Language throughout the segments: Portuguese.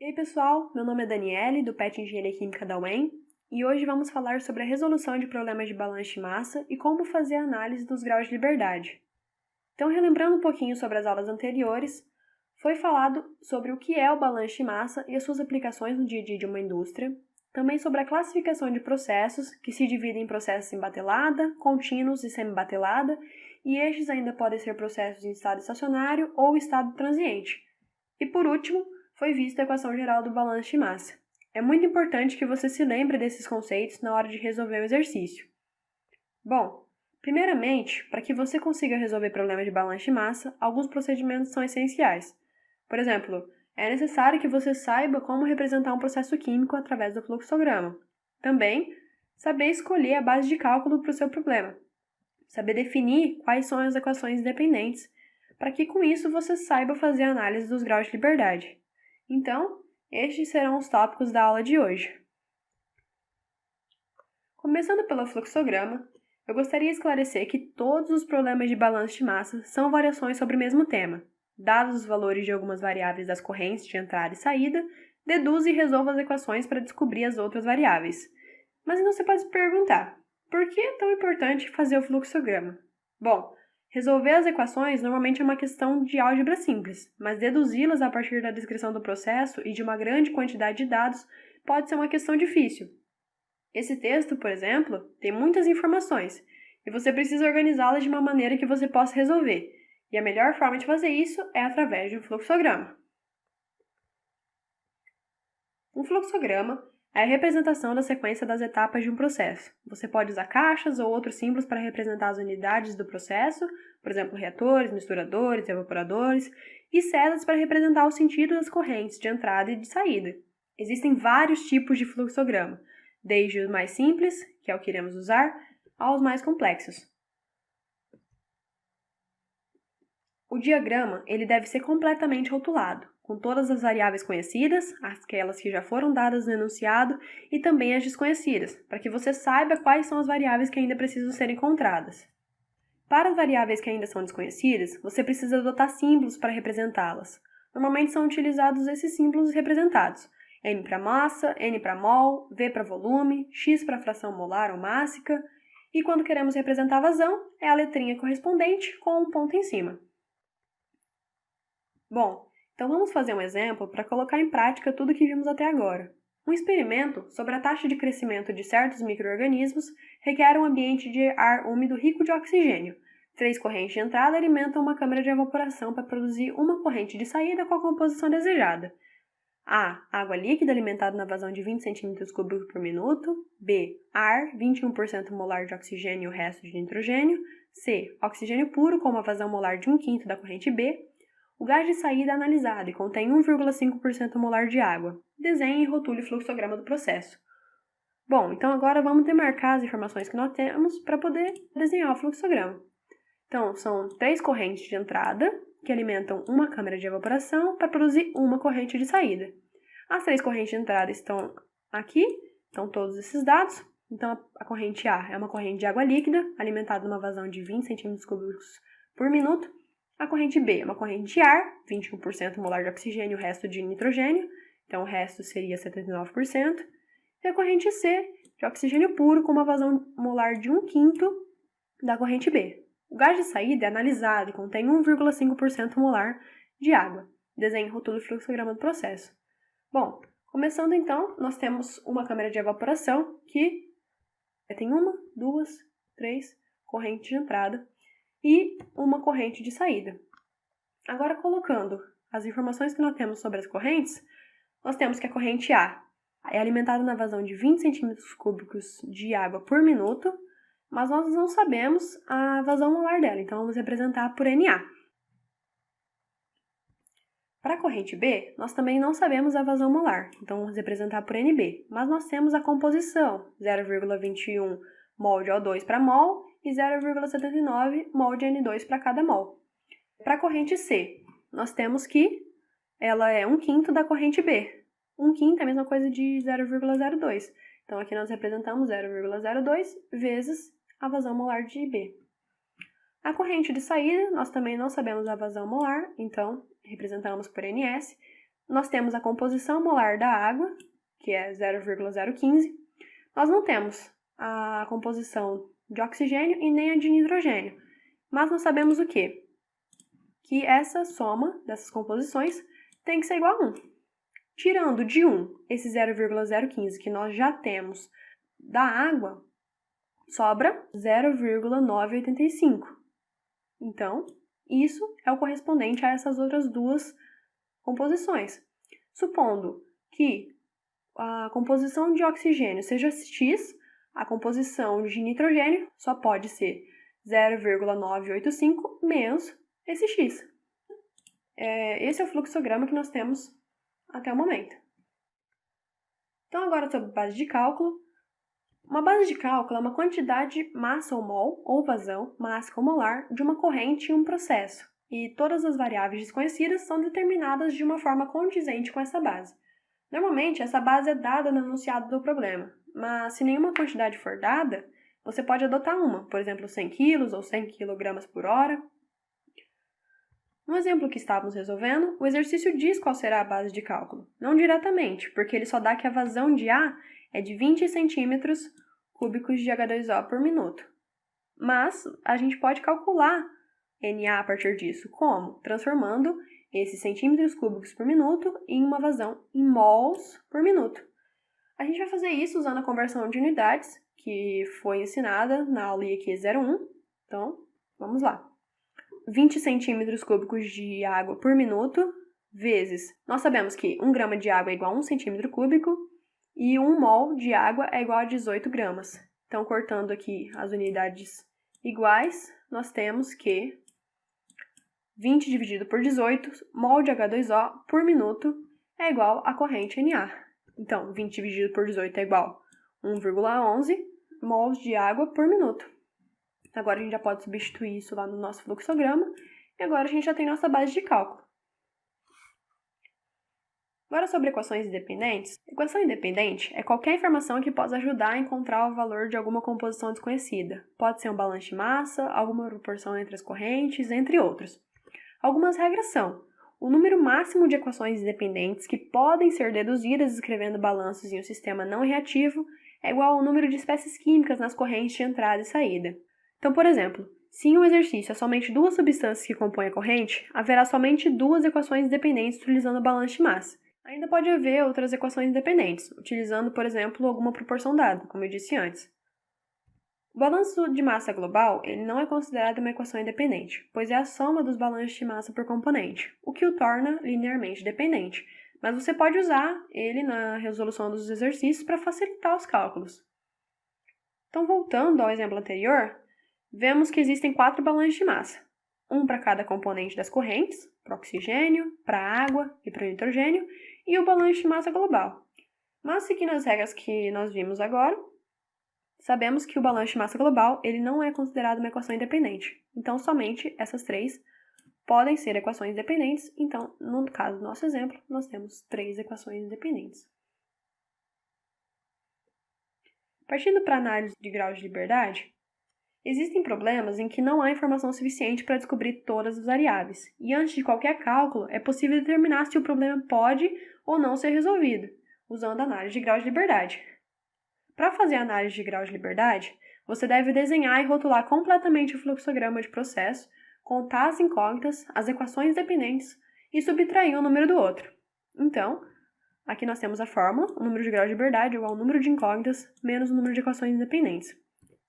E aí pessoal, meu nome é Daniele, do PET Engenharia Química da UEM, e hoje vamos falar sobre a resolução de problemas de balanço de massa e como fazer a análise dos graus de liberdade. Então, relembrando um pouquinho sobre as aulas anteriores, foi falado sobre o que é o balanço de massa e as suas aplicações no dia a dia de uma indústria, também sobre a classificação de processos, que se dividem em processos em batelada, contínuos e semi-batelada, e estes ainda podem ser processos em estado estacionário ou estado transiente. E por último, foi vista a equação geral do balanço de massa. É muito importante que você se lembre desses conceitos na hora de resolver o exercício. Bom, primeiramente, para que você consiga resolver problemas de balanço de massa, alguns procedimentos são essenciais. Por exemplo, é necessário que você saiba como representar um processo químico através do fluxograma. Também, saber escolher a base de cálculo para o seu problema. Saber definir quais são as equações independentes, para que com isso você saiba fazer a análise dos graus de liberdade. Então, estes serão os tópicos da aula de hoje. Começando pelo fluxograma, eu gostaria de esclarecer que todos os problemas de balanço de massa são variações sobre o mesmo tema. Dados os valores de algumas variáveis das correntes de entrada e saída, deduza e resolva as equações para descobrir as outras variáveis. Mas então você pode se perguntar, por que é tão importante fazer o fluxograma? Bom, resolver as equações normalmente é uma questão de álgebra simples, mas deduzi-las a partir da descrição do processo e de uma grande quantidade de dados pode ser uma questão difícil. Esse texto, por exemplo, tem muitas informações e você precisa organizá-las de uma maneira que você possa resolver, e a melhor forma de fazer isso é através de um fluxograma. Um fluxograma é a representação da sequência das etapas de um processo. Você pode usar caixas ou outros símbolos para representar as unidades do processo, por exemplo, reatores, misturadores, evaporadores, e setas para representar o sentido das correntes de entrada e de saída. Existem vários tipos de fluxograma, desde os mais simples, que é o que iremos usar, aos mais complexos. O diagrama ele deve ser completamente rotulado, com todas as variáveis conhecidas, aquelas que já foram dadas no enunciado e também as desconhecidas, para que você saiba quais são as variáveis que ainda precisam ser encontradas. Para as variáveis que ainda são desconhecidas, você precisa adotar símbolos para representá-las. Normalmente são utilizados esses símbolos representados: M para massa, N para mol, V para volume, X para fração molar ou mássica, e quando queremos representar a vazão, é a letrinha correspondente com um ponto em cima. Bom, então vamos fazer um exemplo para colocar em prática tudo o que vimos até agora. Um experimento sobre a taxa de crescimento de certos micro-organismos requer um ambiente de ar úmido rico de oxigênio. 3 correntes de entrada alimentam uma câmara de evaporação para produzir uma corrente de saída com a composição desejada. A. Água líquida alimentada na vazão de 20 cm3 por minuto. B. Ar, 21% molar de oxigênio e o resto de nitrogênio. C. Oxigênio puro com uma vazão molar de 1/5 da corrente B. O gás de saída é analisado e contém 1,5% molar de água. Desenhe e rotule o fluxograma do processo. Bom, então agora vamos demarcar as informações que nós temos para poder desenhar o fluxograma. Então, são 3 correntes de entrada que alimentam uma câmara de evaporação para produzir uma corrente de saída. As 3 correntes de entrada estão aqui, estão todos esses dados. Então, a corrente A é uma corrente de água líquida, alimentada numa vazão de 20 cm3 por minuto. A corrente B é uma corrente de ar, 21% molar de oxigênio e o resto de nitrogênio, então o resto seria 79%. E a corrente C, de oxigênio puro, com uma vazão molar de 1/5 da corrente B. O gás de saída é analisado e contém 1,5% molar de água. Desenhe e rotule o fluxograma do processo. Bom, começando então, nós temos uma câmara de evaporação que tem 1, 2, 3 correntes de entrada e uma corrente de saída. Agora, colocando as informações que nós temos sobre as correntes, nós temos que a corrente A é alimentada na vazão de 20 cm3 de água por minuto, mas nós não sabemos a vazão molar dela, então vamos representar por NA. Para a corrente B, nós também não sabemos a vazão molar, então vamos representar por NB, mas nós temos a composição, 0,21 mol de O2 para mol e 0,79 mol de N2 para cada mol. Para a corrente C, nós temos que ela é 1/5 da corrente B. 1/5 é a mesma coisa de 0,02. Então, aqui nós representamos 0,02 vezes a vazão molar de B. A corrente de saída, nós também não sabemos a vazão molar, então representamos por NS, nós temos a composição molar da água, que é 0,015. Nós não temos a composição de oxigênio e nem a de nitrogênio, mas nós sabemos o quê? Que essa soma dessas composições tem que ser igual a 1. Tirando de 1 esse 0,015 que nós já temos da água, sobra 0,985. Então, isso é o correspondente a essas outras duas composições. Supondo que a composição de oxigênio seja X, a composição de nitrogênio só pode ser 0,985 menos esse X. Esse é o fluxograma que nós temos até o momento. Então, agora sobre base de cálculo. Uma base de cálculo é uma quantidade massa ou mol, ou vazão, mássica ou molar, de uma corrente em um processo, e todas as variáveis desconhecidas são determinadas de uma forma condizente com essa base. Normalmente, essa base é dada no enunciado do problema, mas se nenhuma quantidade for dada, você pode adotar uma, por exemplo, 100 kg ou 100 kg por hora. No exemplo que estávamos resolvendo, o exercício diz qual será a base de cálculo, não diretamente, porque ele só dá que a vazão de A é de 20 centímetros cúbicos de H2O por minuto. Mas a gente pode calcular NA a partir disso. Como? Transformando esses centímetros cúbicos por minuto em uma vazão em mols por minuto. A gente vai fazer isso usando a conversão de unidades, que foi ensinada na aula IEQ 01. Então, vamos lá. 20 centímetros cúbicos de água por minuto, vezes... Nós sabemos que 1 grama de água é igual a 1 centímetro cúbico, e 1 mol de água é igual a 18 gramas. Então, cortando aqui as unidades iguais, nós temos que 20 dividido por 18, mol de H2O por minuto é igual a corrente NA. Então, 20 dividido por 18 é igual a 1,11 mols de água por minuto. Agora a gente já pode substituir isso lá no nosso fluxograma, e agora a gente já tem nossa base de cálculo. Agora sobre equações independentes. Equação independente é qualquer informação que possa ajudar a encontrar o valor de alguma composição desconhecida. Pode ser um balanço de massa, alguma proporção entre as correntes, entre outros. Algumas regras são: o número máximo de equações independentes que podem ser deduzidas escrevendo balanços em um sistema não reativo é igual ao número de espécies químicas nas correntes de entrada e saída. Então, por exemplo, se em um exercício há somente 2 substâncias que compõem a corrente, haverá somente 2 equações independentes utilizando o balanço de massa. Ainda pode haver outras equações independentes, utilizando, por exemplo, alguma proporção dada, como eu disse antes. O balanço de massa global ele não é considerado uma equação independente, pois é a soma dos balanços de massa por componente, o que o torna linearmente dependente, mas você pode usar ele na resolução dos exercícios para facilitar os cálculos. Então, voltando ao exemplo anterior, vemos que existem 4 balanços de massa, um para cada componente das correntes, para o oxigênio, para a água e para o nitrogênio, e o balanço de massa global. Mas, seguindo as regras que nós vimos agora, sabemos que o balanço de massa global ele não é considerado uma equação independente. Então, somente essas 3 podem ser equações independentes. Então, no caso do nosso exemplo, nós temos 3 equações independentes. Partindo para a análise de graus de liberdade, existem problemas em que não há informação suficiente para descobrir todas as variáveis, e antes de qualquer cálculo, é possível determinar se o problema pode ou não ser resolvido, usando a análise de graus de liberdade. Para fazer a análise de graus de liberdade, você deve desenhar e rotular completamente o fluxograma de processo, contar as incógnitas, as equações dependentes e subtrair um número do outro. Então, aqui nós temos a fórmula, o número de graus de liberdade é igual ao número de incógnitas menos o número de equações independentes.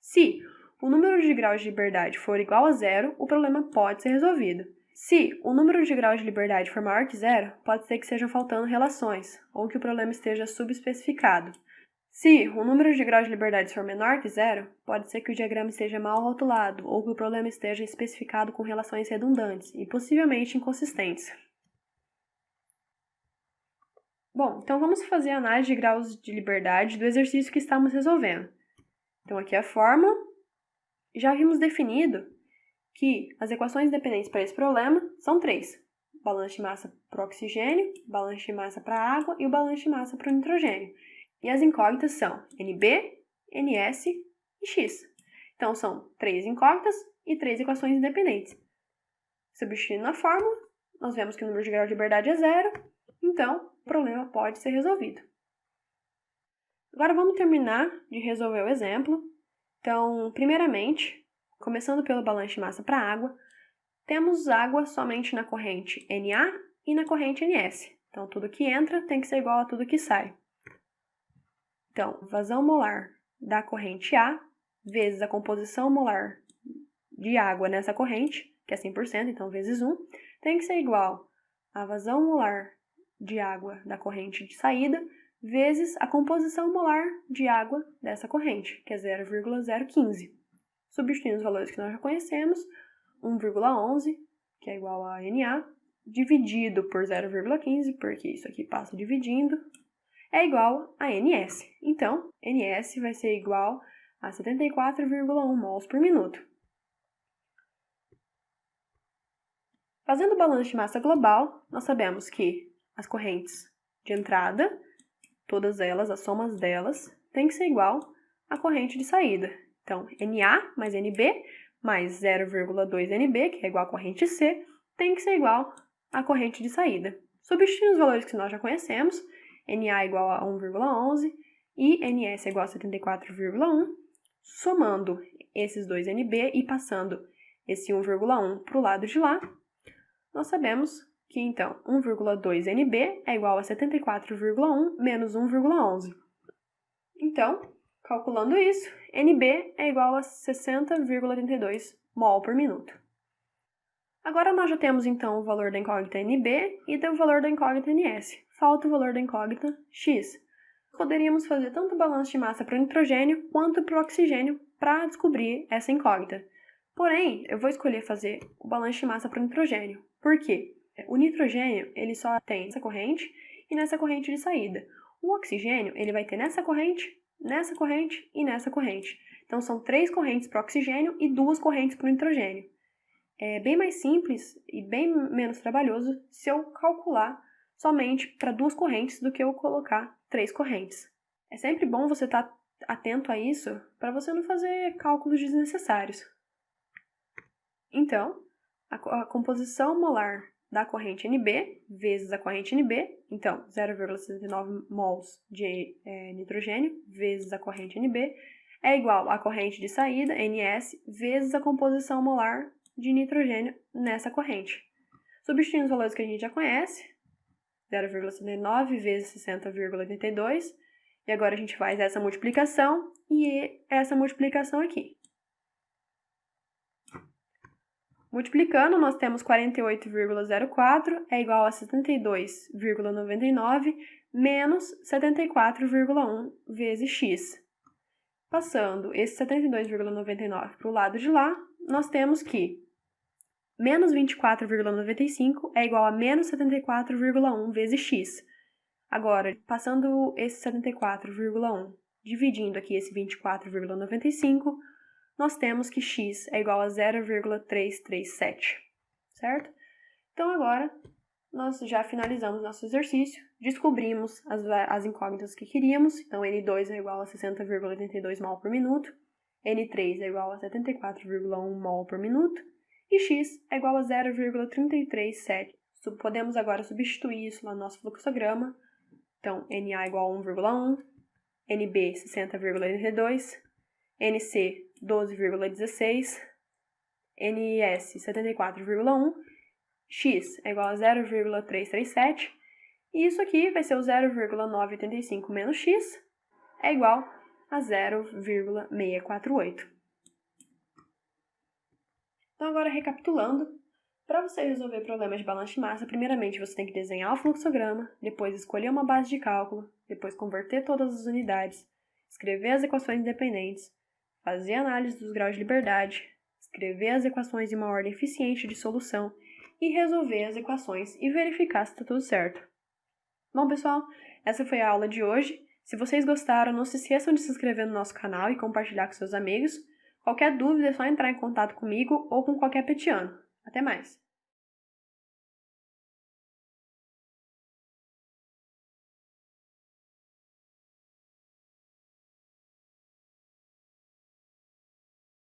Se o número de graus de liberdade for igual a 0, o problema pode ser resolvido. Se o número de graus de liberdade for maior que 0, pode ser que estejam faltando relações, ou que o problema esteja subespecificado. Se o número de graus de liberdade for menor que 0, pode ser que o diagrama esteja mal rotulado, ou que o problema esteja especificado com relações redundantes e possivelmente inconsistentes. Bom, então vamos fazer a análise de graus de liberdade do exercício que estamos resolvendo. Então aqui é a fórmula. Já vimos definido que as equações independentes para esse problema são 3. Balanço de massa para o oxigênio, balanço de massa para a água e o balanço de massa para o nitrogênio. E as incógnitas são NB, NS e X. Então, são 3 incógnitas e 3 equações independentes. Substituindo na fórmula, nós vemos que o número de grau de liberdade é 0 Então, o problema pode ser resolvido. Agora vamos terminar de resolver o exemplo. Então, primeiramente, começando pelo balanço de massa para água, temos água somente na corrente NA e na corrente NS. Então, tudo que entra tem que ser igual a tudo que sai. Então, vazão molar da corrente A vezes a composição molar de água nessa corrente, que é 100%, então vezes 1, tem que ser igual a vazão molar de água da corrente de saída vezes a composição molar de água dessa corrente, que é 0,015. Substituindo os valores que nós já conhecemos, 1,11, que é igual a NA, dividido por 0,15, porque isso aqui passa dividindo, é igual a NS. Então, NS vai ser igual a 74,1 mols por minuto. Fazendo o balanço de massa global, nós sabemos que as correntes de entrada, todas elas, as somas delas, tem que ser igual à corrente de saída. Então, NA mais NB mais 0,2 NB, que é igual à corrente C, tem que ser igual à corrente de saída. Substituindo os valores que nós já conhecemos, NA é igual a 1,11 e NS é igual a 74,1, somando esses dois NB e passando esse 1,1 para o lado de lá, nós sabemos que, então, 1,2 NB é igual a 74,1 menos 1,11. Então, calculando isso, NB é igual a 60,82 mol por minuto. Agora nós já temos, então, o valor da incógnita NB e o valor da incógnita NS. Falta o valor da incógnita X. Poderíamos fazer tanto o balanço de massa para o nitrogênio quanto para o oxigênio para descobrir essa incógnita. Porém, eu vou escolher fazer o balanço de massa para o nitrogênio. Por quê? O nitrogênio ele só tem nessa corrente e nessa corrente de saída. O oxigênio ele vai ter nessa corrente e nessa corrente. Então, são 3 correntes para o oxigênio e 2 correntes para o nitrogênio. É bem mais simples e bem menos trabalhoso se eu calcular somente para 2 correntes do que eu colocar 3 correntes. É sempre bom você estar atento a isso para você não fazer cálculos desnecessários. Então, a composição molar da corrente NB vezes a corrente NB, então 0,69 mols de nitrogênio vezes a corrente NB é igual à corrente de saída, NS, vezes a composição molar de nitrogênio nessa corrente. Substituindo os valores que a gente já conhece, 0,69 vezes 60,82, e agora a gente faz essa multiplicação e essa multiplicação aqui. Multiplicando, nós temos 48,04 é igual a 72,99 menos 74,1 vezes x. Passando esse 72,99 para o lado de lá, nós temos que menos 24,95 é igual a menos 74,1 vezes x. Agora, passando esse 74,1, dividindo aqui esse 24,95, nós temos que x é igual a 0,337, certo? Então, agora, nós já finalizamos nosso exercício, descobrimos as incógnitas que queríamos, então N2 é igual a 60,82 mol por minuto, N3 é igual a 74,1 mol por minuto, e x é igual a 0,337. Podemos agora substituir isso lá no nosso fluxograma, então Na é igual a 1,1, Nb 60,82, Nc 12,16, NS 74,1, x é igual a 0,337, e isso aqui vai ser o 0,985 menos x, é igual a 0,648. Então, agora recapitulando, para você resolver problemas de balanço de massa, primeiramente você tem que desenhar o fluxograma, depois escolher uma base de cálculo, depois converter todas as unidades, escrever as equações independentes, fazer análise dos graus de liberdade, escrever as equações em uma ordem eficiente de solução e resolver as equações e verificar se está tudo certo. Bom, pessoal, essa foi a aula de hoje. Se vocês gostaram, não se esqueçam de se inscrever no nosso canal e compartilhar com seus amigos. Qualquer dúvida é só entrar em contato comigo ou com qualquer petiano. Até mais!